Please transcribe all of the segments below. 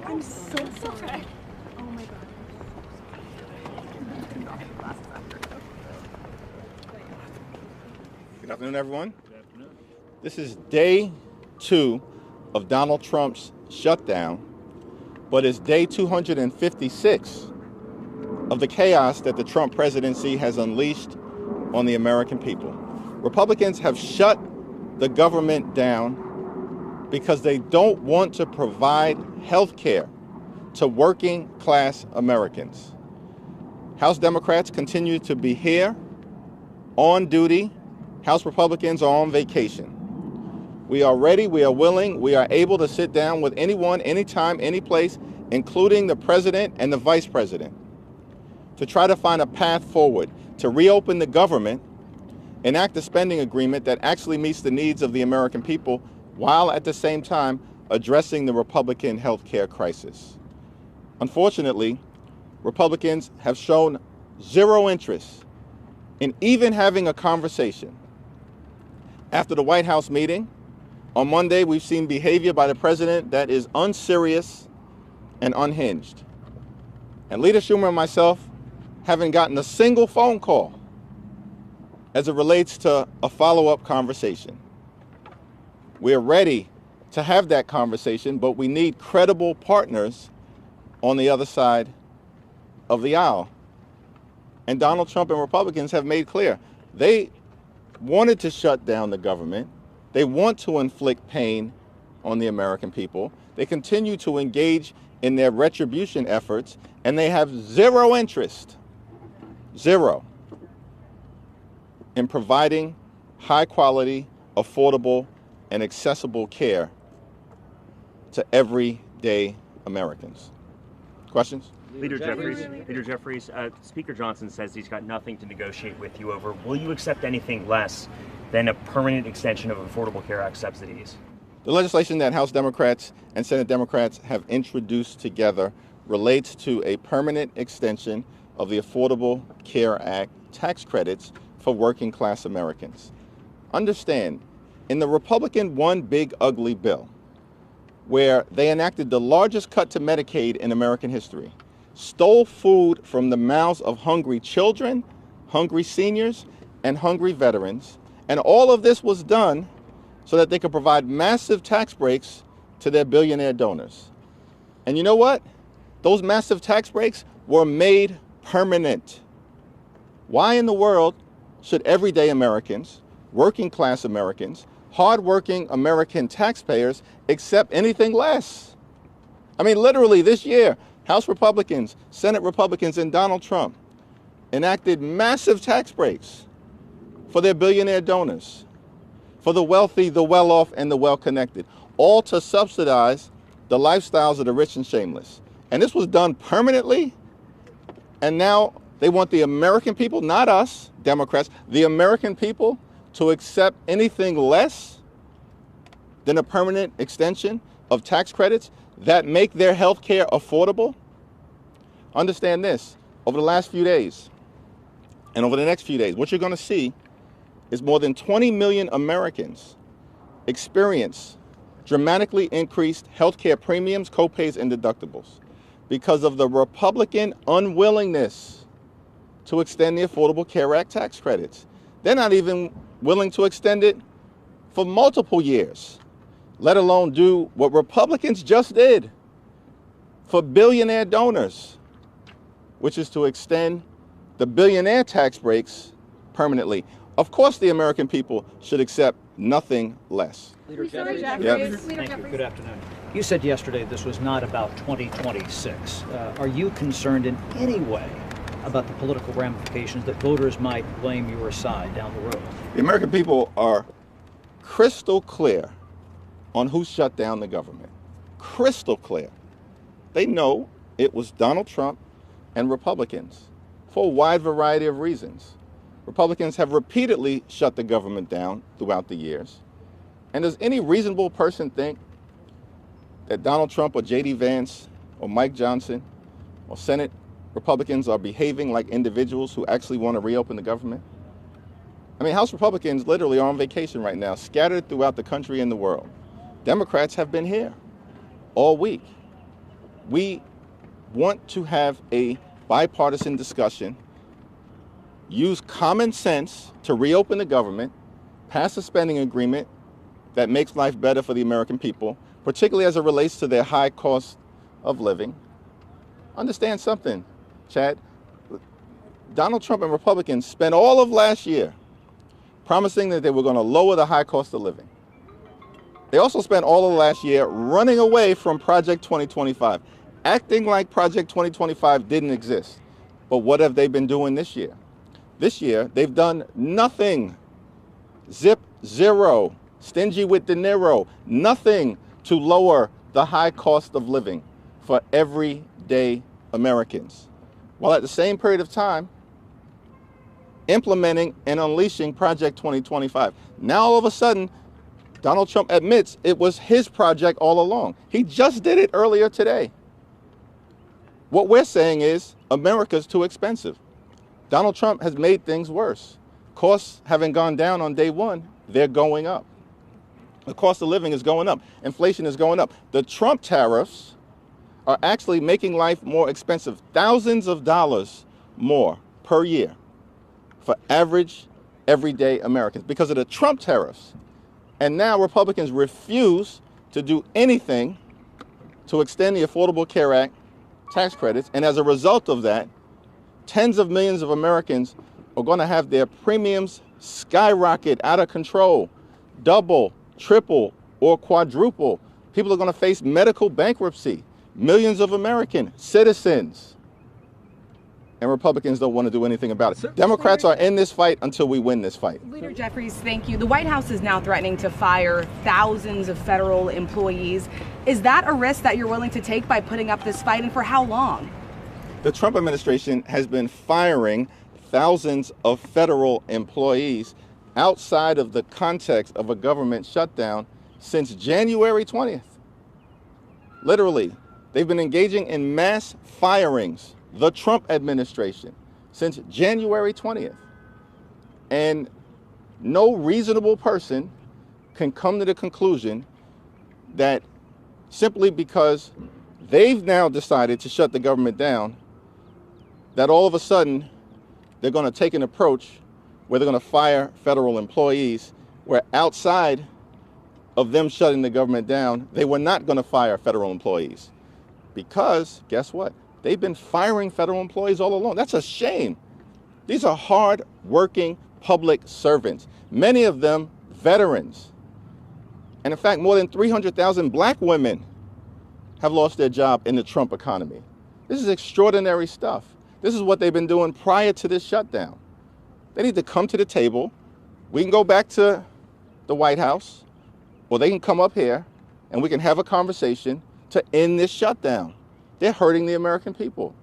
I'm so sorry. Oh my God. Good afternoon, everyone. Good afternoon. This is day 2 of Donald Trump's shutdown, but it's day 256 of the chaos that the Trump presidency has unleashed on the American people. Republicans have shut the government down because they don't want to provide health care to working class Americans. House Democrats continue to be here on duty. House Republicans are on vacation. We are ready, we are willing, we are able to sit down with anyone, anytime, any place, including the president and the vice president, to try to find a path forward to reopen the government, enact a spending agreement that actually meets the needs of the American people while at the same time addressing the Republican health care crisis. Unfortunately, Republicans have shown zero interest in even having a conversation. After the White House meeting, on Monday, we've seen behavior by the president that is unserious and unhinged. And Leader Schumer and myself haven't gotten a single phone call as it relates to a follow-up conversation. We're ready to have that conversation, but we need credible partners on the other side of the aisle. And Donald Trump and Republicans have made clear they wanted to shut down the government. They want to inflict pain on the American people. They continue to engage in their retribution efforts, and they have zero interest, zero, in providing high quality, affordable, and accessible care to everyday Americans. Questions? Leader Jeffries, Speaker Johnson says he's got nothing to negotiate with you over. Will you accept anything less than a permanent extension of Affordable Care Act subsidies? The legislation that House Democrats and Senate Democrats have introduced together relates to a permanent extension of the Affordable Care Act tax credits for working class Americans. Understand, in the Republican One Big Ugly Bill, where they enacted the largest cut to Medicaid in American history, stole food from the mouths of hungry children, hungry seniors, and hungry veterans. And all of this was done so that they could provide massive tax breaks to their billionaire donors. And you know what? Those massive tax breaks were made permanent. Why in the world should everyday Americans, working class Americans, hardworking American taxpayers accept anything less? I mean, literally this year, House Republicans, Senate Republicans, and Donald Trump enacted massive tax breaks for their billionaire donors, for the wealthy, the well-off, and the well-connected, all to subsidize the lifestyles of the rich and shameless. And this was done permanently, and now they want the American people, not us, Democrats, the American people to accept anything less than a permanent extension of tax credits that make their health care affordable. Understand this, over the last few days and over the next few days, what you're going to see is more than 20 million Americans experience dramatically increased health care premiums, copays, and deductibles because of the Republican unwillingness to extend the Affordable Care Act tax credits. They're not even willing to extend it for multiple years, let alone do what Republicans just did for billionaire donors, which is to extend the billionaire tax breaks permanently. Of course, the American people should accept nothing less. Leader Jeffries. Yep. Thank you. Good afternoon. You said yesterday this was not about 2026. Are you concerned in any way about the political ramifications that voters might blame your side down the road? The American people are crystal clear on who shut down the government. Crystal clear. They know it was Donald Trump and Republicans for a wide variety of reasons. Republicans have repeatedly shut the government down throughout the years. And does any reasonable person think that Donald Trump or J.D. Vance or Mike Johnson or Senate Republicans are behaving like individuals who actually want to reopen the government? I mean, House Republicans literally are on vacation right now, scattered throughout the country and the world. Democrats have been here all week. We want to have a bipartisan discussion, use common sense to reopen the government, pass a spending agreement that makes life better for the American people, particularly as it relates to their high cost of living. Understand something, Chad. Donald Trump and Republicans spent all of last year promising that they were going to lower the high cost of living. They also spent all of last year running away from Project 2025, acting like Project 2025 didn't exist. But what have they been doing this year? This year, they've done nothing. Zip, zero. Stingy with De Niro. Nothing to lower the high cost of living for everyday Americans, while at the same period of time implementing and unleashing Project 2025. Now all of a sudden, Donald Trump admits it was his project all along. He just did it earlier today. What we're saying is America's too expensive. Donald Trump has made things worse. Costs haven't gone down on day one, they're going up. The cost of living is going up. Inflation is going up. The Trump tariffs are actually making life more expensive, thousands of dollars more per year for average, everyday Americans because of the Trump tariffs. And now Republicans refuse to do anything to extend the Affordable Care Act tax credits. And as a result of that, tens of millions of Americans are going to have their premiums skyrocket out of control, double, triple, or quadruple. People are going to face medical bankruptcy. Millions of American citizens. And Republicans don't want to do anything about it. Democrats are in this fight until we win this fight. Leader Jeffries, thank you. The White House is now threatening to fire thousands of federal employees. Is that a risk that you're willing to take by putting up this fight, and for how long? The Trump administration has been firing thousands of federal employees outside of the context of a government shutdown since January 20th. Literally, they've been engaging in mass firings, the Trump administration, since January 20th. And no reasonable person can come to the conclusion that simply because they've now decided to shut the government down, that all of a sudden they're going to take an approach where they're going to fire federal employees, where outside of them shutting the government down, they were not going to fire federal employees. Because, guess what? They've been firing federal employees all along. That's a shame. These are hard-working public servants, many of them veterans. And in fact, more than 300,000 black women have lost their job in the Trump economy. This is extraordinary stuff. This is what they've been doing prior to this shutdown. They need to come to the table. We can go back to the White House, or they can come up here and we can have a conversation to end this shutdown. They're hurting the American people.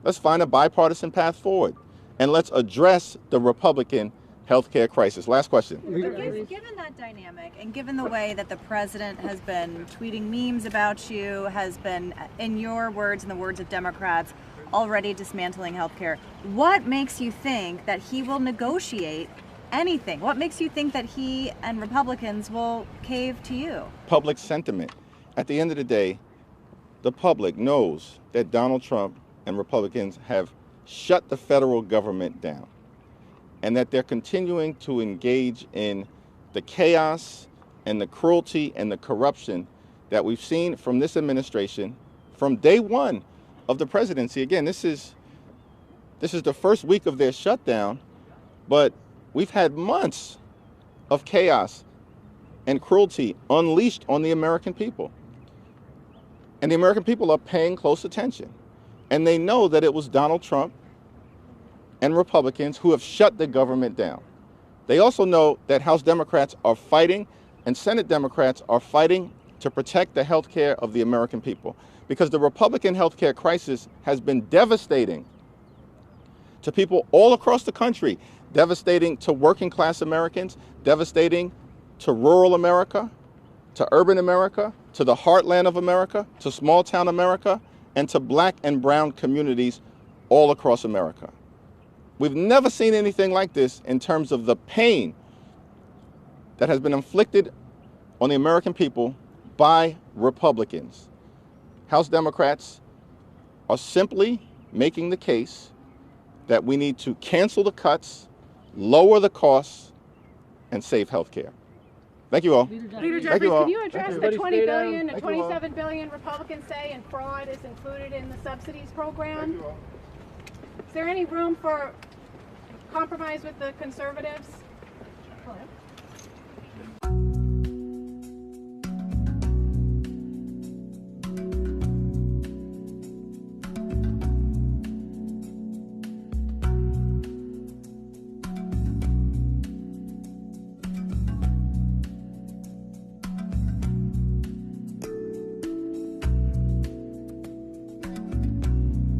Let's find a bipartisan path forward, and let's address the Republican healthcare crisis. Last question. Given that dynamic, and given the way that the president has been tweeting memes about you, has been, in your words and the words of Democrats, already dismantling healthcare, what makes you think that he will negotiate anything? What makes you think that he and Republicans will cave to you? Public sentiment. At the end of the day, the public knows that Donald Trump and Republicans have shut the federal government down, and that they're continuing to engage in the chaos and the cruelty and the corruption that we've seen from this administration from day one of the presidency. Again, this is the first week of their shutdown, but we've had months of chaos and cruelty unleashed on the American people. And the American people are paying close attention. And they know that it was Donald Trump and Republicans who have shut the government down. They also know that House Democrats are fighting and Senate Democrats are fighting to protect the health care of the American people, because the Republican health care crisis has been devastating to people all across the country, devastating to working class Americans, devastating to rural America, to urban America, to the heartland of America, to small town America, and to black and brown communities all across America. We've never seen anything like this in terms of the pain that has been inflicted on the American people by Republicans. House Democrats are simply making the case that we need to cancel the cuts, lower the costs, and save health care. Thank you all. Leader Thank Jeffries, you all. can you address Thank the you. 20 billion and Thank you all. 27 billion Republicans say in fraud is included in the subsidies program? Is there any room for compromise with the conservatives?